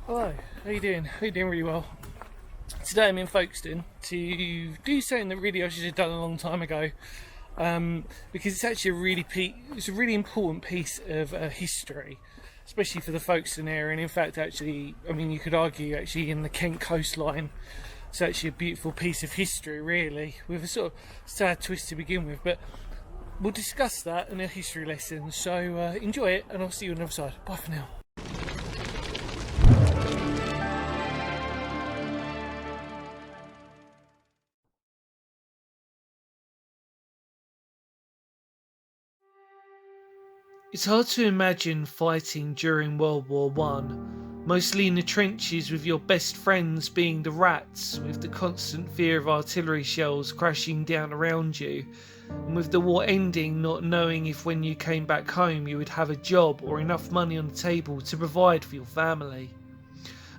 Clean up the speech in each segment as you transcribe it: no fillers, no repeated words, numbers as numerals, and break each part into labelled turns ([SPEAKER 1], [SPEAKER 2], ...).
[SPEAKER 1] Hello, how you doing? How you doing really well. Today I'm in Folkestone to do something that really I should have done a long time ago, because it's actually a really important piece of history, especially for the Folkestone area, and in fact actually, I mean you could argue actually in the Kent coastline. It's actually a beautiful piece of history really, with a sort of sad twist to begin with, but we'll discuss that in a history lesson, so enjoy it and I'll see you on the other side. Bye for now. It's hard to imagine fighting during World War One, mostly in the trenches with your best friends being the rats, with the constant fear of artillery shells crashing down around you, and with the war ending not knowing if when you came back home you would have a job or enough money on the table to provide for your family.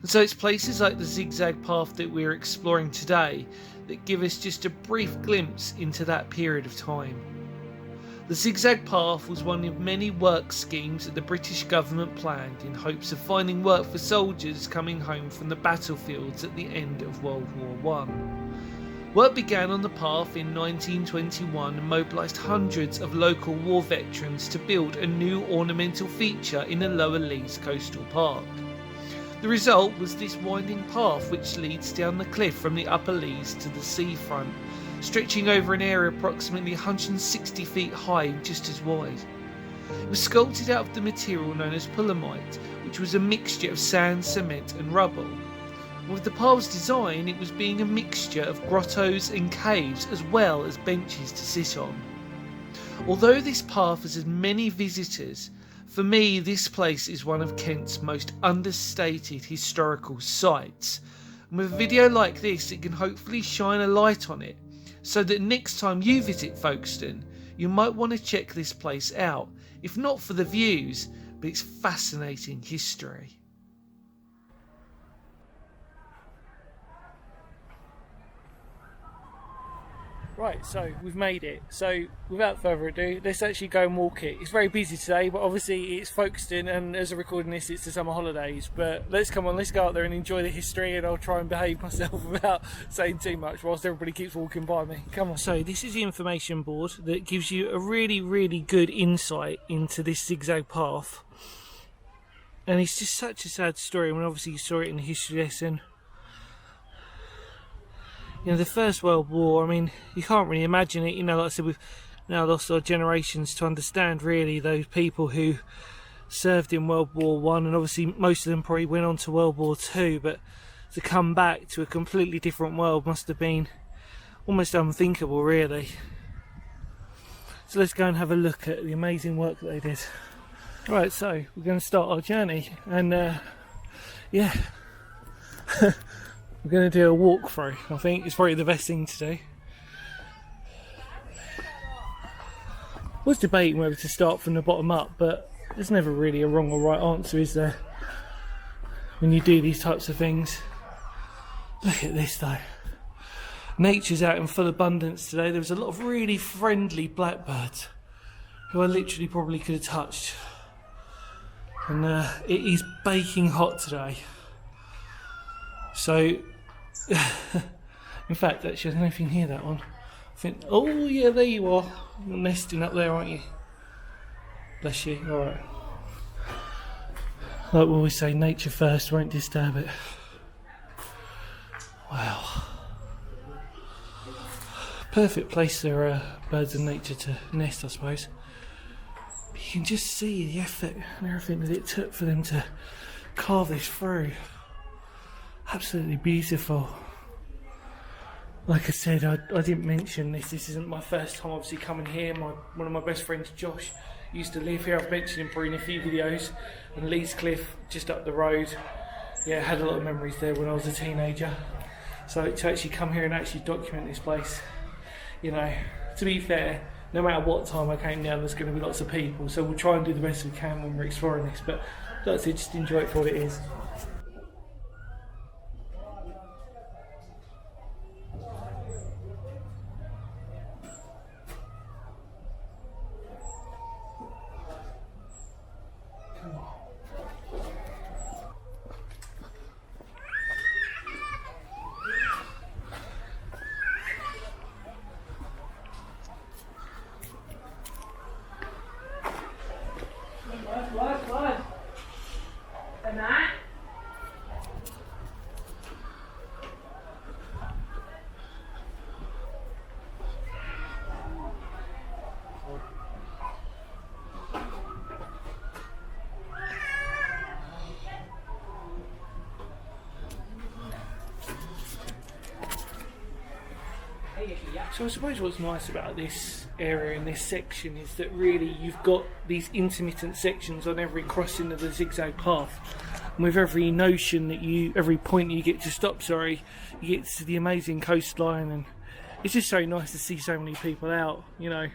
[SPEAKER 1] And so it's places like the Zig Zag Path that we're exploring today that give us just a brief glimpse into that period of time. The Zig Zag Path was one of many work schemes that the British government planned in hopes of finding work for soldiers coming home from the battlefields at the end of World War I. Work began on the path in 1921 and mobilised hundreds of local war veterans to build a new ornamental feature in the Lower Leas coastal park. The result was this winding path which leads down the cliff from the Upper Leas to the seafront, stretching over an area approximately 160 feet high and just as wide. It was sculpted out of the material known as pulimite, which was a mixture of sand, cement and rubble. With the path's design, it was being a mixture of grottos and caves as well as benches to sit on. Although this path has had many visitors, for me this place is one of Kent's most understated historical sites, and with a video like this it can hopefully shine a light on it, so that next time you visit Folkestone, you might want to check this place out, if not for the views, but its fascinating history. Right, so we've made it. So without further ado, let's actually go and walk it. It's very busy today, but obviously it's Folkestone, and as I'm recording this, it's the summer holidays. But let's go out there and enjoy the history, and I'll try and behave myself without saying too much whilst everybody keeps walking by me. Come on. So this is the information board that gives you a really good insight into this zigzag path. And it's just such a sad story. I mean, obviously you saw it in the history lesson. You know, the First World War, I mean, you can't really imagine it. You know, like I said, we've now lost our generations to understand really those people who served in World War One, and obviously most of them probably went on to World War Two, but to come back to a completely different world must have been almost unthinkable really. So let's go and have a look at the amazing work that they did. Right, so we're going to start our journey, and yeah. We're going to do a walkthrough. I think it's probably the best thing to do. I was debating whether to start from the bottom up, but there's never really a wrong or right answer, is there, when you do these types of things. Look at this though. Nature's out in full abundance today. There was a lot of really friendly blackbirds who I literally probably could have touched. And it is baking hot today. So, in fact, actually, I don't know if you can hear that one. I think, oh yeah, there you are. You're nesting up there, aren't you? Bless you. Alright. Like we always say, nature first, won't disturb it. Wow. Perfect place for birds of nature to nest, I suppose. But you can just see the effort and everything that it took for them to carve this through. Absolutely beautiful. Like I said, I didn't mention this. This isn't my first time obviously coming here. One of my best friends, Josh, used to live here. I've mentioned him probably in a few videos. And Lees Cliff, just up the road. Yeah, I had a lot of memories there when I was a teenager. So to actually come here and actually document this place, you know, to be fair, no matter what time I came down, there's going to be lots of people. So we'll try and do the best we can when we're exploring this. But like I said, just enjoy it for what it is. So I suppose what's nice about this area and this section is that really you've got these intermittent sections on every crossing of the Zig Zag Path. And with every every point you get to stop, you get to the amazing coastline, and it's just so nice to see so many people out, you know.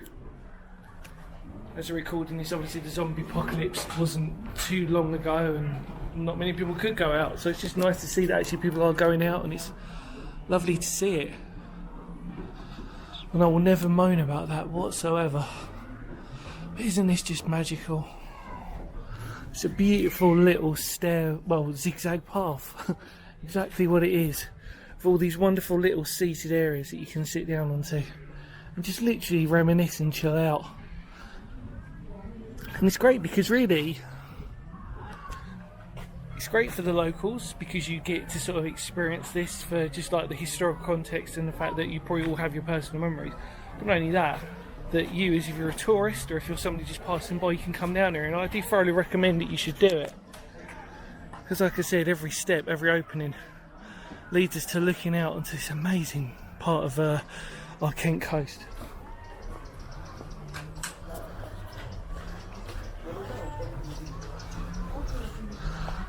[SPEAKER 1] As we're recording this, obviously the zombie apocalypse wasn't too long ago and not many people could go out, so it's just nice to see that actually people are going out, and it's lovely to see it. And I will never moan about that whatsoever. But isn't this just magical? It's a beautiful little zigzag path. Exactly what it is. With all these wonderful little seated areas that you can sit down onto and just literally reminisce and chill out. And it's great because really it's great for the locals, because you get to sort of experience this for just like the historical context and the fact that you probably all have your personal memories. But not only that, that you, as if you're a tourist or if you're somebody just passing by, you can come down here, and I do thoroughly recommend that you should do it. Because like I said, every step, every opening leads us to looking out onto this amazing part of our Kent coast.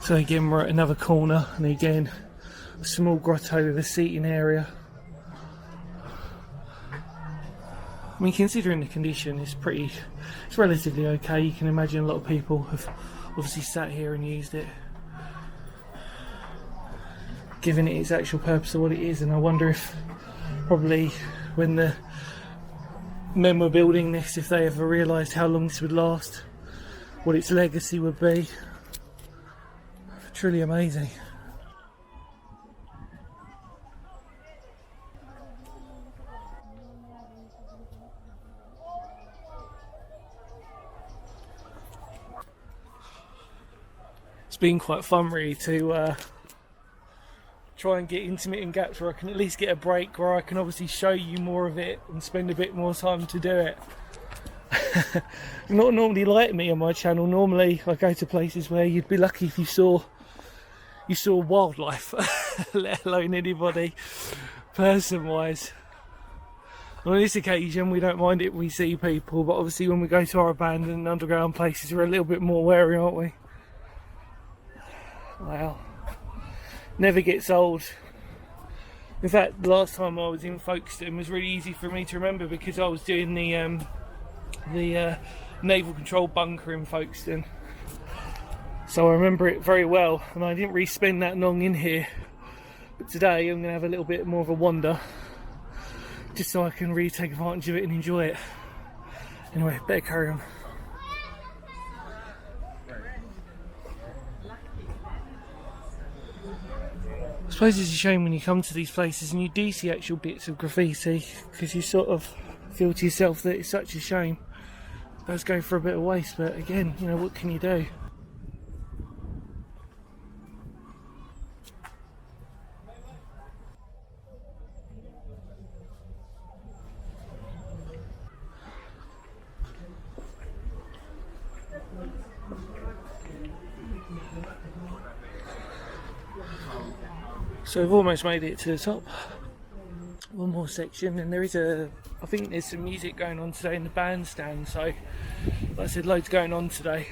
[SPEAKER 1] So again, we're at another corner, and again, a small grotto with a seating area. I mean, considering the condition, it's relatively okay. You can imagine a lot of people have obviously sat here and used it, giving it its actual purpose of what it is. And I wonder if probably when the men were building this, if they ever realised how long this would last, what its legacy would be. Truly amazing. It's been quite fun really to try and get intermittent gaps where I can at least get a break, where I can obviously show you more of it and spend a bit more time to do it. Not normally like me on my channel. Normally I go to places where you'd be lucky if you saw wildlife, let alone anybody person wise. On this occasion we don't mind it, we see people, but obviously when we go to our abandoned underground places we're a little bit more wary, aren't we? Wow, never gets old. In fact, the last time I was in Folkestone was really easy for me to remember because I was doing the naval control bunker in Folkestone. So I remember it very well, and I didn't really spend that long in here. But today I'm going to have a little bit more of a wander, just so I can really take advantage of it and enjoy it. Anyway, better carry on. I suppose it's a shame when you come to these places and you do see actual bits of graffiti, because you sort of feel to yourself that it's such a shame. That's going for a bit of waste, but again, you know, what can you do? So we've almost made it to the top. One more section, and I think there's some music going on today in the bandstand, so like I said, loads going on today.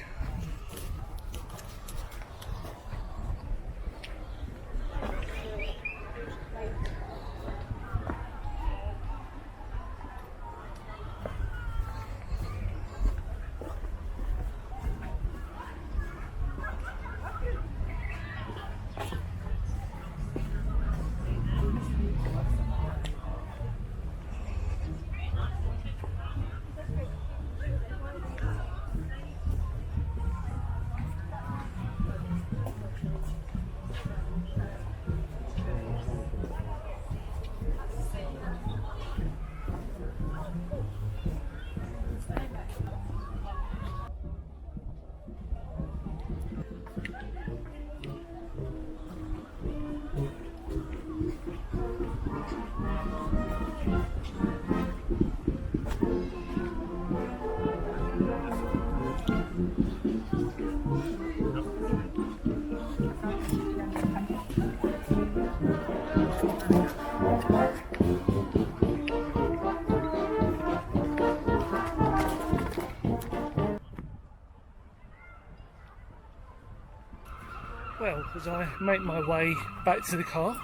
[SPEAKER 1] as I make my way back to the car,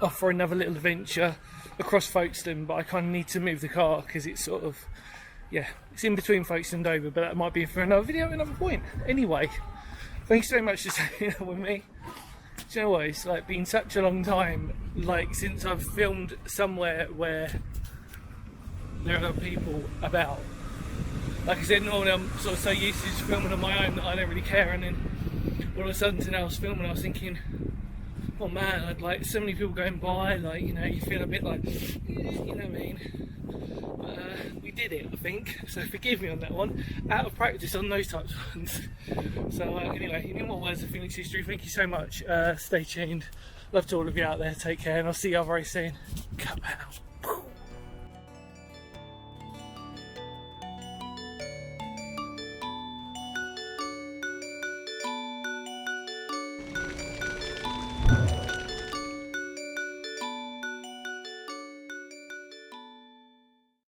[SPEAKER 1] off for another little adventure across Folkestone, but I kind of need to move the car because it's sort of, yeah, it's in between Folkestone and Dover, but that might be for another video at another point. Anyway, thanks so much for staying up with me. Do you know what, it's like been such a long time, like since I've filmed somewhere where there are other people about. Like I said, normally I'm sort of so used to just filming on my own that I don't really care, and then all of a sudden today I was filming, I was thinking, oh man, I'd like so many people going by, like, you know, you feel a bit like, you know what I mean? We did it, I think, so forgive me on that one. Out of practice on those types of ones. So anyway, in more words of Phoenix history, thank you so much. Stay tuned. Love to all of you out there. Take care, and I'll see you very soon. Come out.